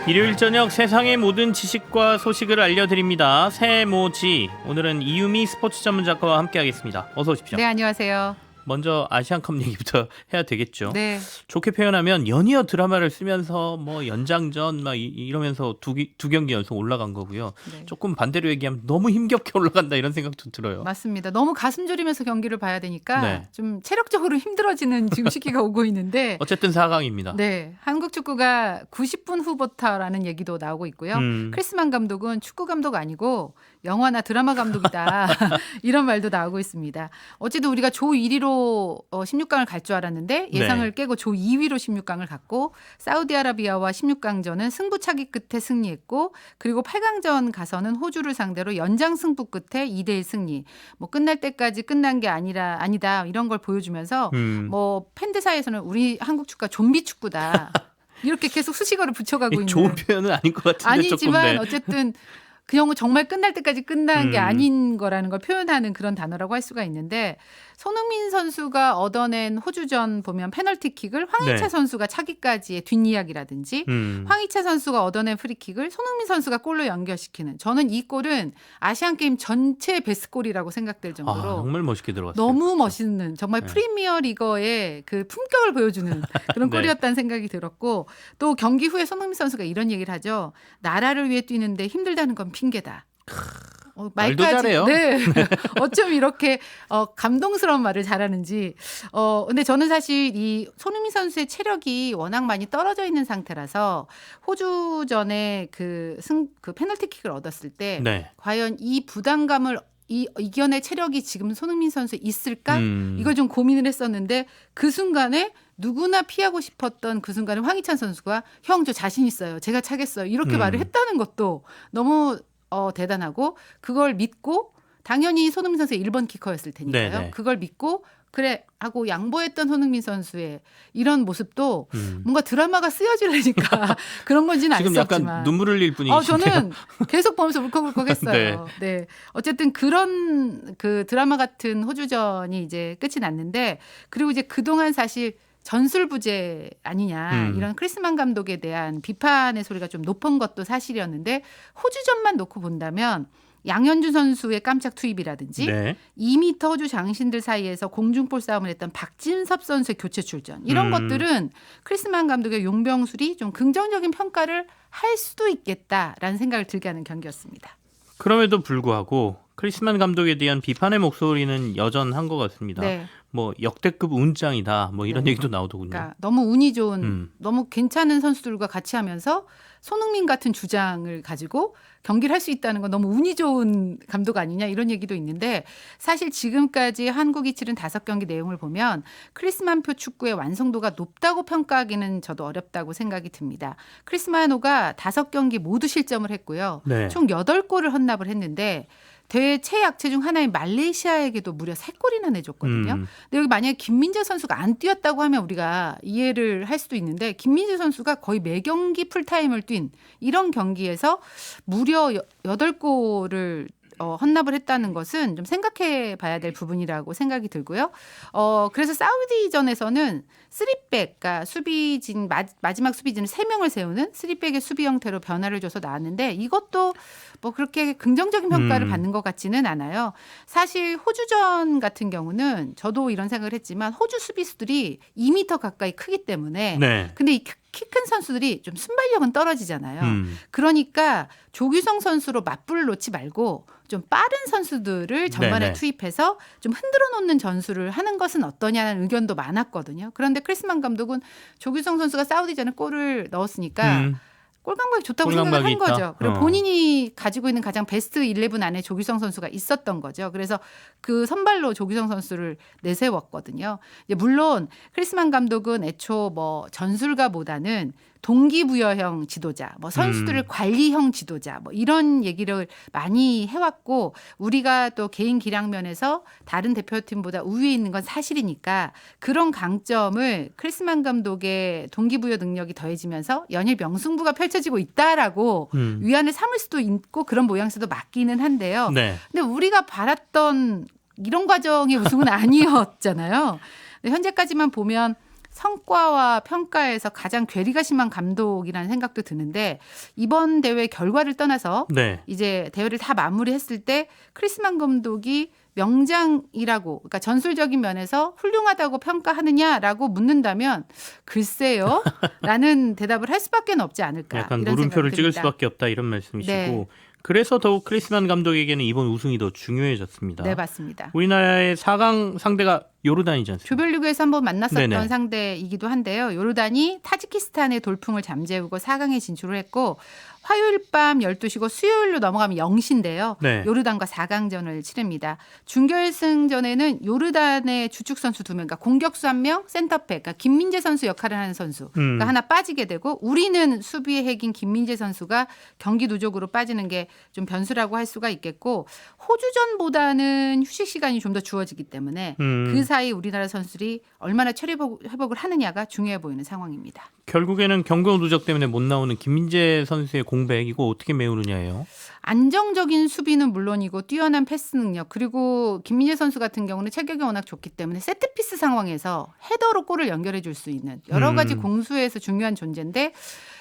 일요일 저녁 세상의 모든 지식과 소식을 알려드립니다. 새모지. 오늘은 이유미 스포츠 전문 작가와 함께하겠습니다. 어서 오십시오. 네, 안녕하세요. 먼저 아시안컵 얘기부터 해야 되겠죠. 네. 좋게 표현하면 연이어 드라마를 쓰면서 뭐 연장전 막 이러면서 두 경기 연속 올라간 거고요. 네. 조금 반대로 얘기하면 너무 힘겹게 올라간다 이런 생각도 들어요. 맞습니다. 너무 가슴 졸이면서 경기를 봐야 되니까 네. 좀 체력적으로 힘들어지는 지금 시기가 오고 있는데 어쨌든 4강입니다. 네, 한국 축구가 90분 후부터라는 얘기도 나오고 있고요. 크리스만 감독은 축구 감독 아니고 영화나 드라마 감독이다. 이런 말도 나오고 있습니다. 어쨌든 우리가 조 1위로 16강을 갈 줄 알았는데 예상을 깨고 조 2위로 16강을 갔고 사우디아라비아와 16강전은 승부차기 끝에 승리했고 그리고 8강전 가서는 호주를 상대로 연장 승부 끝에 2대1 승리. 뭐 끝날 때까지 끝난 게 아니다 이런 걸 보여주면서 뭐 팬들 사이에서는 우리 한국 축구가 좀비 축구다. 이렇게 계속 수식어를 붙여가고 있는. 좋은 표현은 아닌 것 같은데 아니지만 조금. 네. 어쨌든 그 영화 정말 끝날 때까지 끝난 게 아닌 거라는 걸 표현하는 그런 단어라고 할 수가 있는데 손흥민 선수가 얻어낸 호주전 보면 페널티킥을 황희차 네. 선수가 차기까지의 뒷이야기라든지 황희차 선수가 얻어낸 프리킥을 손흥민 선수가 골로 연결시키는 저는 이 골은 아시안게임 전체 베스트골이라고 생각될 정도로 정말 멋있게 들어갔어요. 너무 멋있는 정말 네. 프리미어 리거의 그 품격을 보여주는 그런 네. 골이었다는 생각이 들었고 또 경기 후에 손흥민 선수가 이런 얘기를 하죠. 나라를 위해 뛰는데 힘들다는 건 핑계다. 말도 잘해요. 네. 어쩜 이렇게 감동스러운 말을 잘하는지. 근데 저는 사실 이 손흥민 선수의 체력이 워낙 많이 떨어져 있는 상태라서 호주전에 그 페널티킥을 얻었을 때 네. 과연 이 부담감을 이겨낼 체력이 지금 손흥민 선수에 있을까? 이걸 좀 고민을 했었는데 그 순간에 누구나 피하고 싶었던 그 순간에 황희찬 선수가 형 저 자신 있어요. 제가 차겠어요. 이렇게 말을 했다는 것도 너무 대단하고 그걸 믿고 당연히 손흥민 선수의 1번 키커였을 테니까요. 네네. 그걸 믿고 그래 하고 양보했던 손흥민 선수의 이런 모습도 뭔가 드라마가 쓰여지려니까 그런 건지는 지금 알겠지만 약간 눈물 흘릴 분위기인데요. 저는 계속 보면서 울컥울컥했어요. 네. 어쨌든 그런 그 드라마 같은 호주전이 이제 끝이 났는데 그리고 이제 그동안 사실 전술부재 아니냐 이런 크리스만 감독에 대한 비판의 소리가 좀 높은 것도 사실이었는데 호주전만 놓고 본다면 양현준 선수의 깜짝 투입이라든지 네. 2m 호주 장신들 사이에서 공중볼 싸움을 했던 박진섭 선수의 교체 출전 이런 것들은 크리스만 감독의 용병술이 좀 긍정적인 평가를 할 수도 있겠다라는 생각을 들게 하는 경기였습니다. 그럼에도 불구하고 크리스만 감독에 대한 비판의 목소리는 여전한 것 같습니다. 네. 뭐 역대급 운장이다 뭐 이런 얘기도 나오더군요. 그러니까 너무 운이 좋은 너무 괜찮은 선수들과 같이 하면서 손흥민 같은 주장을 가지고 경기를 할 수 있다는 건 너무 운이 좋은 감독 아니냐 이런 얘기도 있는데 사실 지금까지 한국이 치른 5경기 내용을 보면 크리스만표 축구의 완성도가 높다고 평가하기는 저도 어렵다고 생각이 듭니다. 크리스마노가 5경기 모두 실점을 했고요. 네. 총 8골을 헌납을 했는데 대회 최약체 중 하나인 말레이시아에게도 무려 3골이나 내줬거든요. 근데 여기 만약에 김민재 선수가 안 뛰었다고 하면 우리가 이해를 할 수도 있는데 김민재 선수가 거의 매 경기 풀타임을 뛴 이런 경기에서 무려 8골을 헌납을 했다는 것은 좀 생각해 봐야 될 부분이라고 생각이 들고요. 그래서 사우디전에서는 3백, 그러니까 수비진 마지막 수비진을 3명을 세우는 3백의 수비 형태로 변화를 줘서 나왔는데 이것도 뭐 그렇게 긍정적인 평가를 받는 것 같지는 않아요. 사실 호주전 같은 경우는 저도 이런 생각을 했지만 호주 수비수들이 2m 가까이 크기 때문에 네. 근데 이 키 큰 선수들이 좀 순발력은 떨어지잖아요. 그러니까 조규성 선수로 맞불을 놓지 말고 좀 빠른 선수들을 전반에 네네. 투입해서 좀 흔들어 놓는 전술을 하는 것은 어떠냐는 의견도 많았거든요. 그런데 크리스만 감독은 조규성 선수가 사우디전에 골을 넣었으니까 골 감각이 좋다고 골 생각을 감각이 한 거죠. 있다? 그리고 본인이 가지고 있는 가장 베스트 11 안에 조규성 선수가 있었던 거죠. 그래서 그 선발로 조규성 선수를 내세웠거든요. 이제 물론 크리스만 감독은 애초 뭐 전술가보다는 동기부여형 지도자, 뭐 선수들을 관리형 지도자, 뭐 이런 얘기를 많이 해왔고 우리가 또 개인 기량면에서 다른 대표팀보다 우위에 있는 건 사실이니까 그런 강점을 크리스만 감독의 동기부여 능력이 더해지면서 연일 명승부가 펼쳐지고 있다라고 위안을 삼을 수도 있고 그런 모양새도 맞기는 한데요. 네. 근데 우리가 바랐던 이런 과정의 우승은 아니었잖아요. 현재까지만 보면 성과와 평가에서 가장 괴리가 심한 감독이라는 생각도 드는데 이번 대회 결과를 떠나서 네. 이제 대회를 다 마무리했을 때 크리스만 감독이 명장이라고 그러니까 전술적인 면에서 훌륭하다고 평가하느냐라고 묻는다면 글쎄요 라는 대답을 할 수밖에 없지 않을까 약간 이런 물음표를 생각이 찍을 듭니다. 수밖에 없다 이런 말씀이시고 네. 그래서 더욱 크리스만 감독에게는 이번 우승이 더 중요해졌습니다. 네, 맞습니다. 우리나라의 4강 상대가 요르단이지 않습니까? 조별리그에서 한번 만났었던 네네. 상대이기도 한데요. 요르단이 타지키스탄의 돌풍을 잠재우고 4강에 진출을 했고 화요일 밤 12시고 수요일로 넘어가면 0시인데요. 네. 요르단과 4강전을 치릅니다. 준결승전에는 요르단의 주축 선수 2명, 그러니까 공격수 1명, 센터백, 그러니까 김민재 선수 역할을 하는 선수가 하나 빠지게 되고 우리는 수비의 핵인 김민재 선수가 경기 누적으로 빠지는 게 좀 변수라고 할 수가 있겠고 호주전보다는 휴식 시간이 좀 더 주어지기 때문에 그 사이 우리나라 선수들이 얼마나 체력 회복을 하느냐가 중요해 보이는 상황입니다. 결국에는 경고 누적 때문에 못 나오는 김민재 선수의 공백 이거 어떻게 메우느냐예요. 안정적인 수비는 물론이고 뛰어난 패스 능력 그리고 김민재 선수 같은 경우는 체격이 워낙 좋기 때문에 세트피스 상황에서 헤더로 골을 연결해 줄 수 있는 여러 가지 공수에서 중요한 존재인데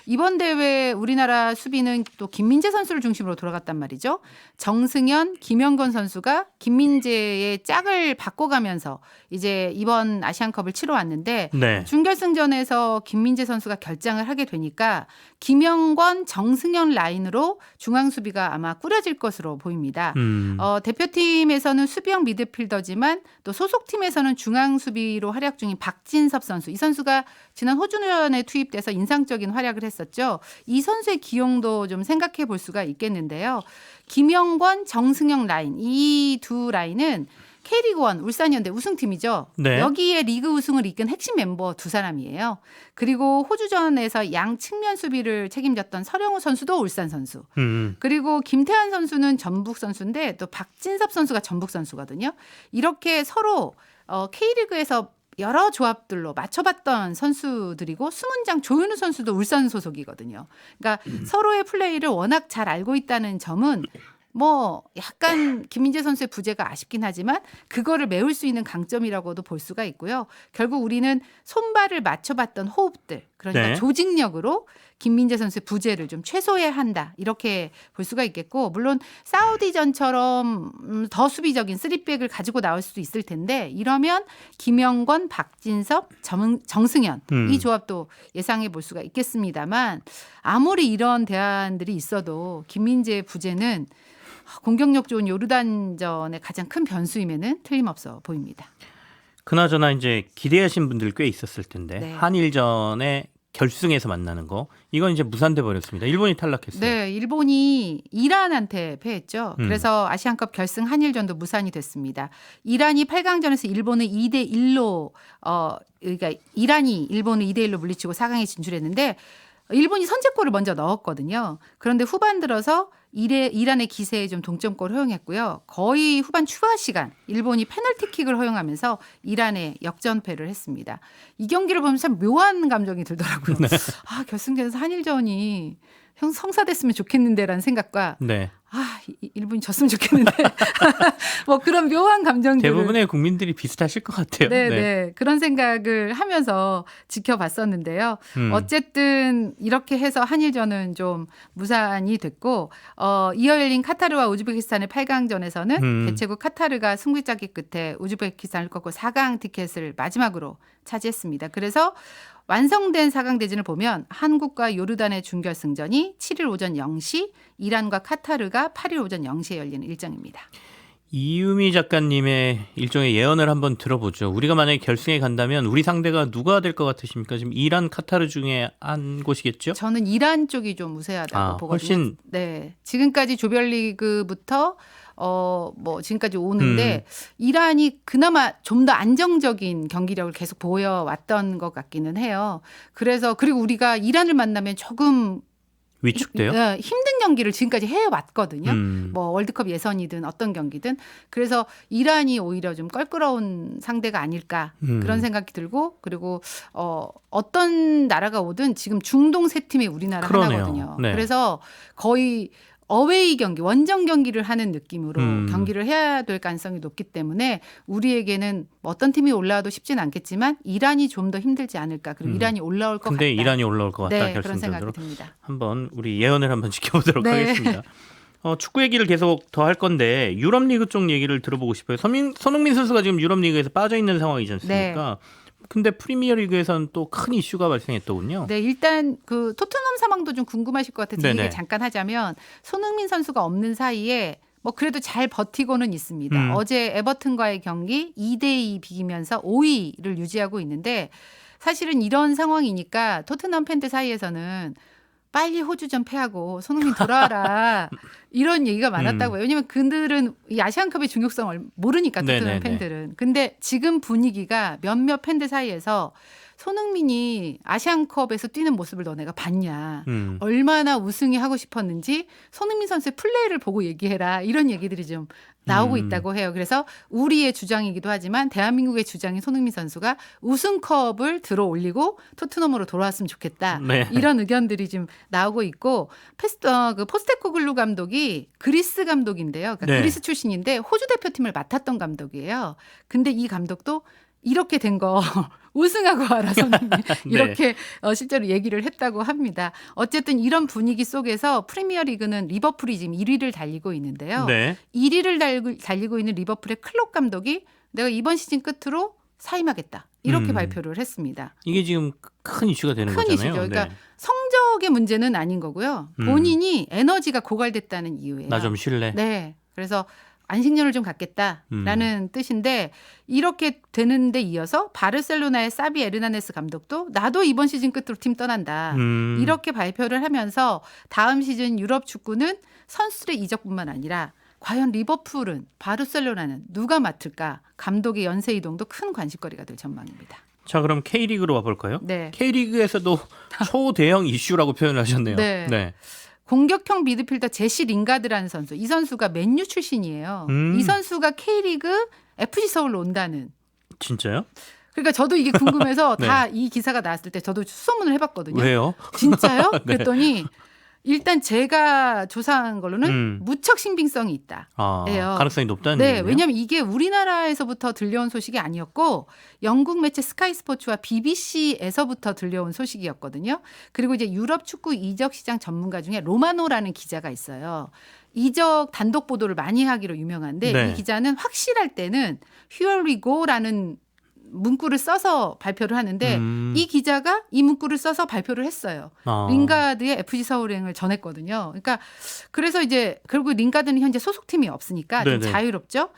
이번 대회 우리나라 수비는 또 김민재 선수를 중심으로 돌아갔단 말이죠. 정승현, 김영건 선수가 김민재의 짝을 바꿔가면서 이제 이번 아시안컵을 치러 왔는데 네. 준결승전에서 김민재 선수가 결장을 하게 되니까 김영건, 정승현 라인으로 중앙 수비가 아마 꾸려질 것으로 보입니다. 대표팀에서는 수비형 미드필더지만 또 소속팀에서는 중앙 수비로 활약 중인 박진섭 선수. 이 선수가 지난 호주전에 투입돼서 인상적인 활약을 했었죠. 이 선수의 기용도 좀 생각해 볼 수가 있겠는데요. 김영권, 정승영 라인 이 두 라인은 K리그1 울산현대 우승팀이죠. 네. 여기에 리그 우승을 이끈 핵심 멤버 2사람이에요. 그리고 호주전에서 양 측면 수비를 책임졌던 서령우 선수도 울산 선수. 그리고 김태환 선수는 전북 선수인데 또 박진섭 선수가 전북 선수거든요. 이렇게 서로 K리그에서 여러 조합들로 맞춰봤던 선수들이고 수문장 조현우 선수도 울산 소속이거든요. 그러니까 서로의 플레이를 워낙 잘 알고 있다는 점은 뭐 약간 김민재 선수의 부재가 아쉽긴 하지만 그거를 메울 수 있는 강점이라고도 볼 수가 있고요. 결국 우리는 손발을 맞춰봤던 호흡들 그러니까 네. 조직력으로 김민재 선수의 부재를 좀 최소화해야 한다 이렇게 볼 수가 있겠고 물론 사우디전처럼 더 수비적인 3백을 가지고 나올 수도 있을 텐데 이러면 김영권, 박진섭, 정승현 이 조합도 예상해 볼 수가 있겠습니다만 아무리 이런 대안들이 있어도 김민재의 부재는 공격력 좋은 요르단전의 가장 큰 변수임에는 틀림없어 보입니다. 그나저나 이제 기대하신 분들 꽤 있었을 텐데 네. 한일전에 결승에서 만나는 거 이건 이제 무산돼 버렸습니다. 일본이 탈락했어요. 네, 일본이 이란한테 패했죠. 그래서 아시안컵 결승 한일전도 무산이 됐습니다. 이란이 8강전에서 일본을 2대1로 그러니까 이란이 일본을 2대1로 물리치고 4강에 진출했는데 일본이 선제골을 먼저 넣었거든요. 그런데 후반 들어서 이란의 기세에 좀 동점골을 허용했고요. 거의 후반 추가 시간 일본이 페널티킥을 허용하면서 이란에 역전패를 했습니다. 이 경기를 보면서 참 묘한 감정이 들더라고요. 네. 아, 결승전에서 한일전이 성사됐으면 좋겠는데라는 생각과 네. 일본이 졌으면 좋겠는데 뭐 그런 묘한 감정들 대부분의 국민들이 비슷하실 것 같아요. 네. 그런 생각을 하면서 지켜봤었는데요. 어쨌든 이렇게 해서 한일전은 좀 무산이 됐고 이어 열린 카타르와 우즈베키스탄의 8강전에서는 개최국 카타르가 승부차기 끝에 우즈베키스탄을 꺾고 4강 티켓을 마지막으로 차지했습니다. 그래서 완성된 4강 대진을 보면 한국과 요르단의 준결승전이 7일 오전 0시, 이란과 카타르가 8일 오전 0시에 열리는 일정입니다. 이유미 작가님의 일종의 예언을 한번 들어보죠. 우리가 만약에 결승에 간다면 우리 상대가 누가 될 것 같으십니까? 지금 이란, 카타르 중에 한 곳이겠죠? 저는 이란 쪽이 좀 우세하다고 보거든요. 훨씬 네, 지금까지 조별리그부터 뭐 지금까지 오는데 이란이 그나마 좀 더 안정적인 경기력을 계속 보여왔던 것 같기는 해요. 그래서 그리고 우리가 이란을 만나면 조금 위축돼요? 힘든 경기를 지금까지 해왔거든요. 뭐 월드컵 예선이든 어떤 경기든. 그래서 이란이 오히려 좀 껄끄러운 상대가 아닐까 그런 생각이 들고 그리고 어떤 나라가 오든 지금 중동 세 팀이 우리나라 그러네요. 하나거든요. 네. 그래서 거의 어웨이 경기, 원정 경기를 하는 느낌으로 경기를 해야 될 가능성이 높기 때문에 우리에게는 어떤 팀이 올라와도 쉽진 않겠지만 이란이 좀 더 힘들지 않을까. 그리고 이란이 올라올 것 같다. 근데 이란이 올라올 것 같다. 네, 그런 결승전으로. 생각이 듭니다. 한번 우리 예언을 한번 지켜보도록 네. 하겠습니다. 축구 얘기를 계속 더 할 건데 유럽 리그 쪽 얘기를 들어보고 싶어요. 손흥민 선수가 지금 유럽 리그에서 빠져 있는 상황이지 않습니까? 근데 프리미어 리그에서는 또 큰 이슈가 발생했더군요. 네, 일단 그 토트넘 상황도 좀 궁금하실 것 같아서 네네. 얘기 잠깐 하자면 손흥민 선수가 없는 사이에 뭐 그래도 잘 버티고는 있습니다. 어제 에버튼과의 경기 2대2 비기면서 5위를 유지하고 있는데 사실은 이런 상황이니까 토트넘 팬들 사이에서는 빨리 호주전 패하고 손흥민 돌아와라 이런 얘기가 많았다고요. 왜냐하면 그들은 이 아시안컵의 중요성을 모르니까 토트넘 네네네. 팬들은. 근데 지금 분위기가 몇몇 팬들 사이에서 손흥민이 아시안컵에서 뛰는 모습을 너네가 봤냐. 얼마나 우승이 하고 싶었는지 손흥민 선수의 플레이를 보고 얘기해라. 이런 얘기들이 좀 나오고 있다고 해요. 그래서 우리의 주장이기도 하지만 대한민국의 주장인 손흥민 선수가 우승컵을 들어 올리고 토트넘으로 돌아왔으면 좋겠다. 네. 이런 의견들이 지금 나오고 있고 그 포스테코글루 감독이 그리스 감독인데요. 그러니까 네. 그리스 출신인데 호주 대표팀을 맡았던 감독이에요. 근데 이 감독도 이렇게 된 거 우승하고 와라 손흥민 이렇게 실제로 얘기를 했다고 합니다. 어쨌든 이런 분위기 속에서 프리미어리그는 리버풀이 지금 1위를 달리고 있는데요. 네. 1위를 달리고 있는 리버풀의 클롭 감독이 내가 이번 시즌 끝으로 사임하겠다 이렇게 발표를 했습니다. 이게 지금 큰 이슈가 되는 큰 거잖아요. 이슈죠. 그러니까 네. 성적의 문제는 아닌 거고요. 본인이 에너지가 고갈됐다는 이유예요. 나 좀 쉴래. 네. 그래서 안식년을 좀 갖겠다라는 뜻인데 이렇게 되는데 이어서 바르셀로나의 사비 에르나네스 감독도 나도 이번 시즌 끝으로 팀 떠난다. 이렇게 발표를 하면서 다음 시즌 유럽 축구는 선수들의 이적뿐만 아니라 과연 리버풀은 바르셀로나는 누가 맡을까? 감독의 연쇄 이동도 큰 관심거리가 될 전망입니다. 자, 그럼 K리그로 와볼까요? 네. K리그에서도 초대형 이슈라고 표현을 하셨네요. 네. 공격형 미드필더 제시 링가드라는 선수. 이 선수가 맨유 출신이에요. 이 선수가 K리그 FC 서울로 온다는. 진짜요? 그러니까 저도 이게 궁금해서 네. 다 이 기사가 나왔을 때 저도 수소문을 해봤거든요. 왜요? 진짜요? 네. 그랬더니 일단 제가 조사한 걸로는 무척 신빙성이 있다. 예요. 가능성이 높다는 네, 얘기네요. 왜냐하면 이게 우리나라에서부터 들려온 소식이 아니었고 영국 매체 스카이 스포츠와 BBC에서부터 들려온 소식이었거든요. 그리고 이제 유럽 축구 이적 시장 전문가 중에 로마노라는 기자가 있어요. 이적 단독 보도를 많이 하기로 유명한데 네. 이 기자는 확실할 때는 Here we go라는 문구를 써서 발표를 하는데 이 기자가 이 문구를 써서 발표를 했어요. 링가드의 FC 서울행을 전했거든요. 그러니까 그래서 이제 결국 링가드는 현재 소속팀이 없으니까 좀 네네. 자유롭죠.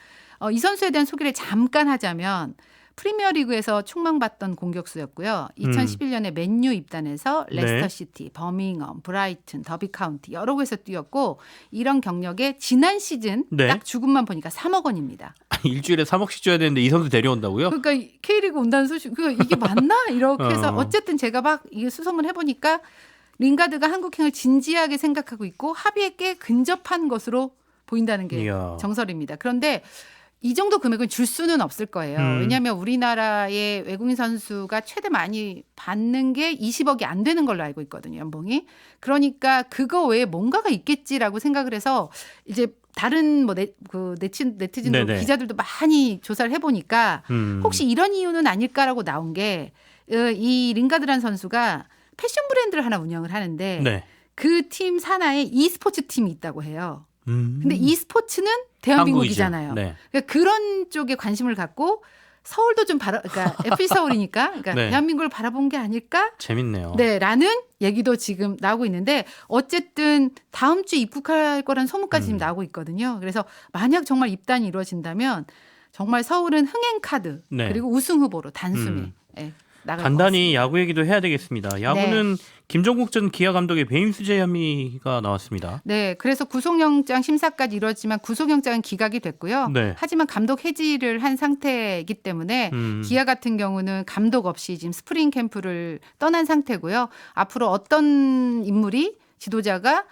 이 선수에 대한 소개를 잠깐 하자면 프리미어리그에서 촉망받던 공격수였고요. 2011년에 맨유 입단해서 레스터 시티, 버밍엄, 브라이튼, 더비 카운티 여러 곳에서 뛰었고 이런 경력에 지난 시즌 네. 딱 주급만 보니까 3억 원입니다. 일주일에 3억씩 줘야 되는데 이 선수 데려온다고요? 그러니까 K리그 온다는 소식, 이게 맞나? 이렇게 해서 어쨌든 제가 막 이게 수소문 해보니까 링가드가 한국행을 진지하게 생각하고 있고 합의에 꽤 근접한 것으로 보인다는 게 이야. 정설입니다. 그런데 이 정도 금액은 줄 수는 없을 거예요. 왜냐하면 우리나라의 외국인 선수가 최대 많이 받는 게 20억이 안 되는 걸로 알고 있거든요, 연봉이. 그러니까 그거 외에 뭔가가 있겠지라고 생각을 해서 이제 다른 뭐 네티즌들 네네. 기자들도 많이 조사를 해보니까 혹시 이런 이유는 아닐까라고 나온 게 이 링가드라는 선수가 패션 브랜드를 하나 운영을 하는데 네. 그 팀 산하에 e스포츠 팀이 있다고 해요. 근데 e스포츠는 대한민국이잖아요. 네. 그러니까 그런 쪽에 관심을 갖고 서울도 좀 그러니까 FC 서울이니까 그러니까 네. 대한민국을 바라본 게 아닐까? 재밌네요. 네, 라는 얘기도 지금 나오고 있는데 어쨌든 다음 주 입국할 거란 소문까지 지금 나오고 있거든요. 그래서 만약 정말 입단이 이루어진다면 정말 서울은 흥행 카드 네. 그리고 우승 후보로 단숨에 나갈 간단히 야구 얘기도 해야 되겠습니다. 야구는 김종국 전 기아 감독의 배임 수재 혐의가 나왔습니다. 네, 그래서 구속영장 심사까지 이루어지만 구속영장은 기각이 됐고요. 네. 하지만 감독 해지를 한 상태이기 때문에 기아 같은 경우는 감독 없이 지금 스프링 캠프를 떠난 상태고요. 앞으로 어떤 인물이 지도자가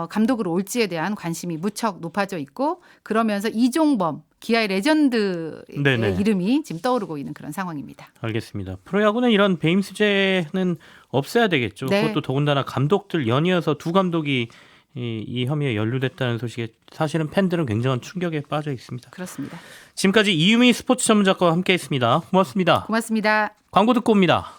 감독으로 올지에 대한 관심이 무척 높아져 있고 그러면서 이종범 기아의 레전드의 네네. 이름이 지금 떠오르고 있는 그런 상황입니다. 알겠습니다. 프로야구는 이런 배임 수재는 없애야 되겠죠. 네. 그것도 더군다나 감독들 연이어서 두 감독이 이 혐의에 연루됐다는 소식에 사실은 팬들은 굉장한 충격에 빠져 있습니다. 그렇습니다. 지금까지 이유미 스포츠 전문 작가와 함께했습니다. 고맙습니다. 고맙습니다. 광고 듣고 옵니다.